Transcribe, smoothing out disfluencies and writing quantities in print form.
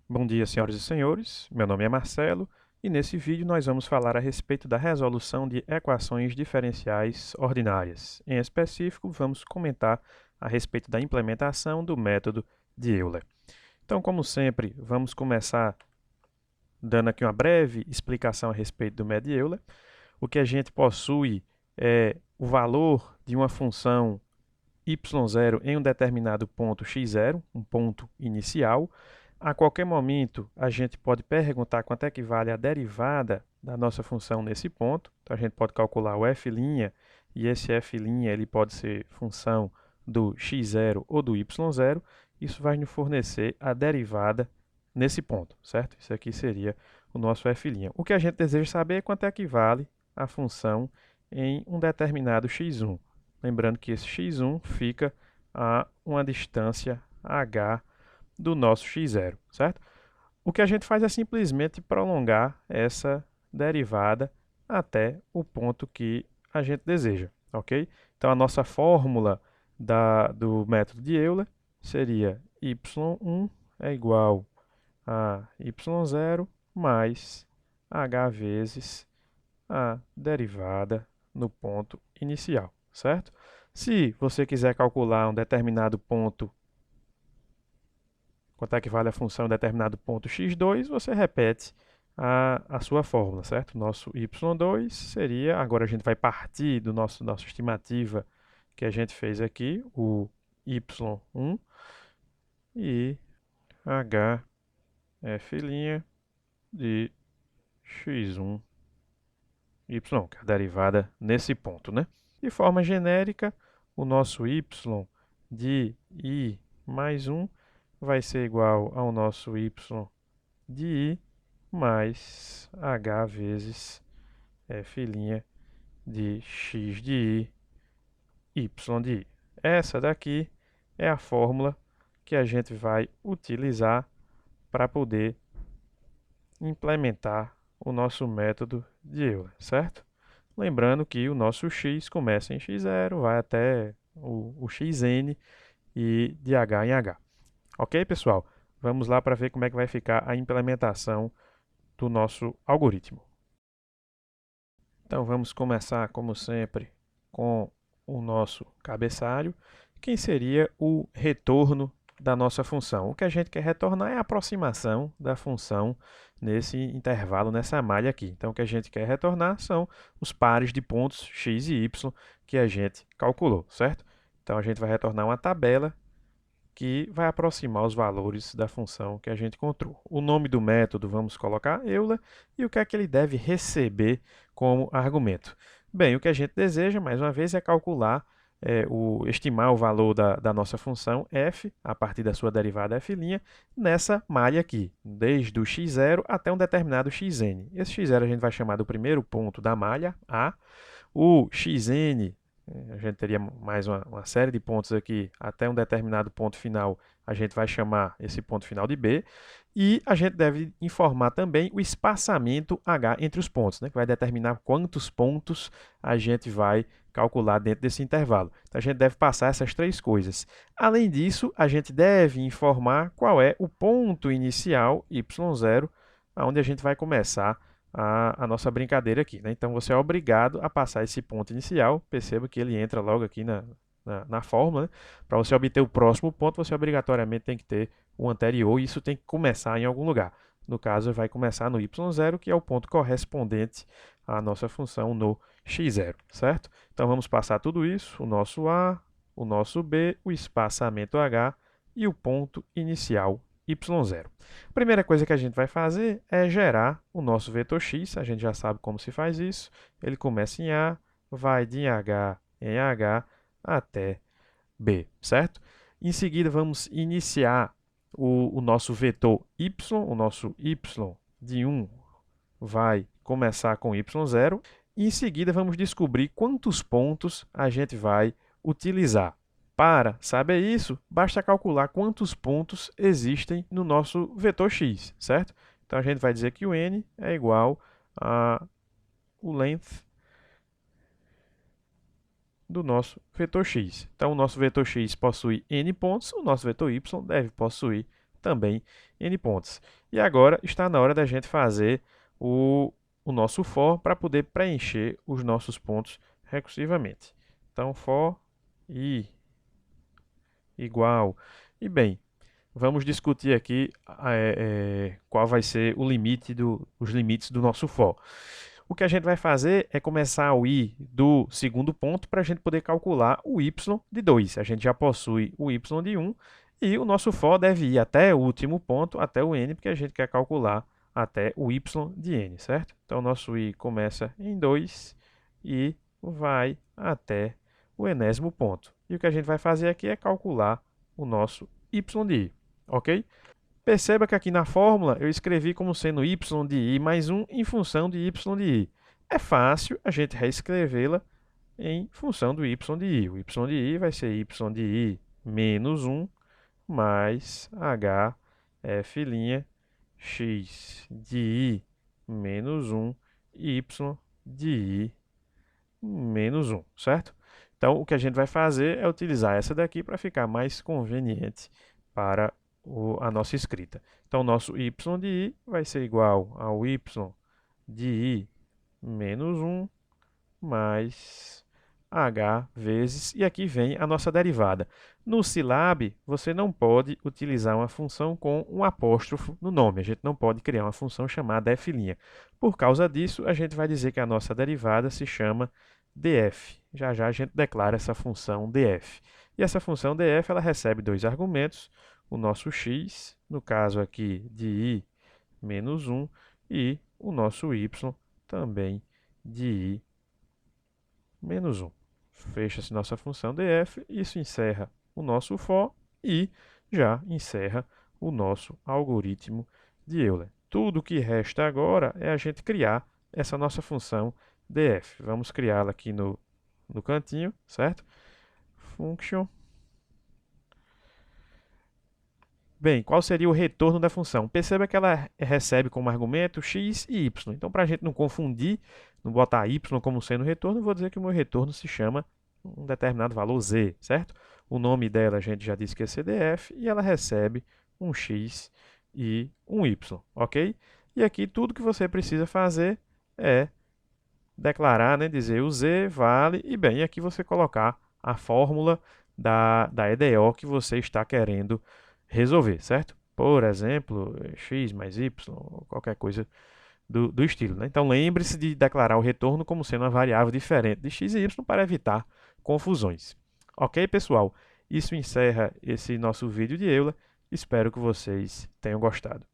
Bom dia, senhoras e senhores. Meu nome é Marcelo e nesse vídeo nós vamos falar a respeito da resolução de equações diferenciais ordinárias. Em específico, vamos comentar a respeito da implementação do método de Euler. Então, como sempre, vamos começar dando aqui uma breve explicação a respeito do método de Euler. O que a gente possui é o valor de uma função y0 em um determinado ponto x0, um ponto inicial. A qualquer momento, a gente pode perguntar quanto é que vale a derivada da nossa função nesse ponto. Então, a gente pode calcular o f', e esse f' ele pode ser função do x0 ou do y0. Isso vai nos fornecer a derivada nesse ponto, certo? Isso aqui seria o nosso f'. O que a gente deseja saber é quanto é que vale a função em um determinado x1. Lembrando que esse x1 fica a uma distância h do nosso x0, certo? O que a gente faz é simplesmente prolongar essa derivada até o ponto que a gente deseja, ok? Então, a nossa fórmula do método de Euler seria y1 é igual a y0 mais h vezes a derivada no ponto inicial, certo? Se você quiser calcular um determinado ponto, quanto é que vale a função em um determinado ponto x2, você repete a sua fórmula, certo? Nosso y2 seria, agora a gente vai partir do nossa estimativa que a gente fez aqui, o y1 e h f' de x1 y, que é a derivada nesse ponto, né? De forma genérica, o nosso y de i mais 1 vai ser igual ao nosso y de i mais h vezes f' de x de i, y de i. Essa daqui é a fórmula que a gente vai utilizar para poder implementar o nosso método de Euler, certo? Lembrando que o nosso x começa em x0, vai até o xn e de h em h. Ok, pessoal? Vamos lá para ver como é que vai ficar a implementação do nosso algoritmo. Então vamos começar, como sempre, com o nosso cabeçalho. Quem seria o retorno da nossa função? O que a gente quer retornar é a aproximação da função nesse intervalo, nessa malha aqui. Então, o que a gente quer retornar são os pares de pontos x e y que a gente calculou, certo? Então, a gente vai retornar uma tabela que vai aproximar os valores da função que a gente encontrou. O nome do método vamos colocar Euler e o que é que ele deve receber como argumento. Bem, o que a gente deseja, mais uma vez, é calcular, estimar o valor da nossa função f, a partir da sua derivada f', nessa malha aqui, desde o x0 até um determinado xn. Esse x0 a gente vai chamar do primeiro ponto da malha, A. O xn, a gente teria mais uma série de pontos aqui, até um determinado ponto final, a gente vai chamar esse ponto final de B. E a gente deve informar também o espaçamento H entre os pontos, né, que vai determinar quantos pontos a gente vai calcular dentro desse intervalo. Então, a gente deve passar essas três coisas. Além disso, a gente deve informar qual é o ponto inicial, y0, onde a gente vai começar a nossa brincadeira aqui, né? Então, você é obrigado a passar esse ponto inicial. Perceba que ele entra logo aqui na fórmula, né? Para você obter o próximo ponto, você obrigatoriamente tem que ter o anterior, e isso tem que começar em algum lugar. No caso, vai começar no y0, que é o ponto correspondente à nossa função no x0, certo? Então, vamos passar tudo isso, o nosso A, o nosso B, o espaçamento H e o ponto inicial y0. A primeira coisa que a gente vai fazer é gerar o nosso vetor x. A gente já sabe como se faz isso. Ele começa em A, vai de H em H até B, certo? Em seguida, vamos iniciar o nosso vetor y. O nosso y de 1 vai começar com y0. E em seguida, vamos descobrir quantos pontos a gente vai utilizar. Para saber isso, basta calcular quantos pontos existem no nosso vetor x, certo? Então, a gente vai dizer que o n é igual ao length do nosso vetor x. Então, o nosso vetor x possui n pontos, o nosso vetor y deve possuir também n pontos. E agora está na hora da gente fazer o nosso for para poder preencher os nossos pontos recursivamente. Então, for i igual. E bem, vamos discutir aqui qual vai ser o limite os limites do nosso for. O que a gente vai fazer é começar o i do segundo ponto para a gente poder calcular o y de 2. A gente já possui o y de 1 e o nosso for deve ir até o último ponto, até o n, porque a gente quer calcular até o y de n, certo? Então, nosso i começa em 2 e vai até o enésimo ponto. E o que a gente vai fazer aqui é calcular o nosso y de i, ok? Perceba que aqui na fórmula eu escrevi como sendo y de i mais 1 em função de y de i. É fácil a gente reescrevê-la em função do y de i. O y de i vai ser y de i menos 1 mais h f' x de i menos 1 y de i menos 1, certo? Então, o que a gente vai fazer é utilizar essa daqui para ficar mais conveniente para a nossa escrita. Então, nosso y de i vai ser igual ao y de i menos 1 mais h vezes, e aqui vem a nossa derivada. No Scilab, você não pode utilizar uma função com um apóstrofo no nome. A gente não pode criar uma função chamada f'. Por causa disso, a gente vai dizer que a nossa derivada se chama df. Já já a gente declara essa função df. E essa função df ela recebe dois argumentos, o nosso x, no caso aqui de i menos 1, e o nosso y também de i menos 1. Fecha-se nossa função df, isso encerra o nosso for e já encerra o nosso algoritmo de Euler. Tudo o que resta agora é a gente criar essa nossa função df. Vamos criá-la aqui no cantinho, certo? Function. Bem, qual seria o retorno da função? Perceba que ela recebe como argumento x e y. Então, para a gente não confundir, não botar y como sendo retorno, eu vou dizer que o meu retorno se chama um determinado valor z, certo? O nome dela a gente já disse que é CDF e ela recebe um x e um y, ok? E aqui tudo que você precisa fazer é declarar, né, dizer o z vale, e bem, aqui você colocar a fórmula da EDO que você está querendo resolver, certo? Por exemplo, x mais y, qualquer coisa do estilo, né? Então, lembre-se de declarar o retorno como sendo uma variável diferente de x e y para evitar confusões. Ok, pessoal? Isso encerra esse nosso vídeo de Euler. Espero que vocês tenham gostado.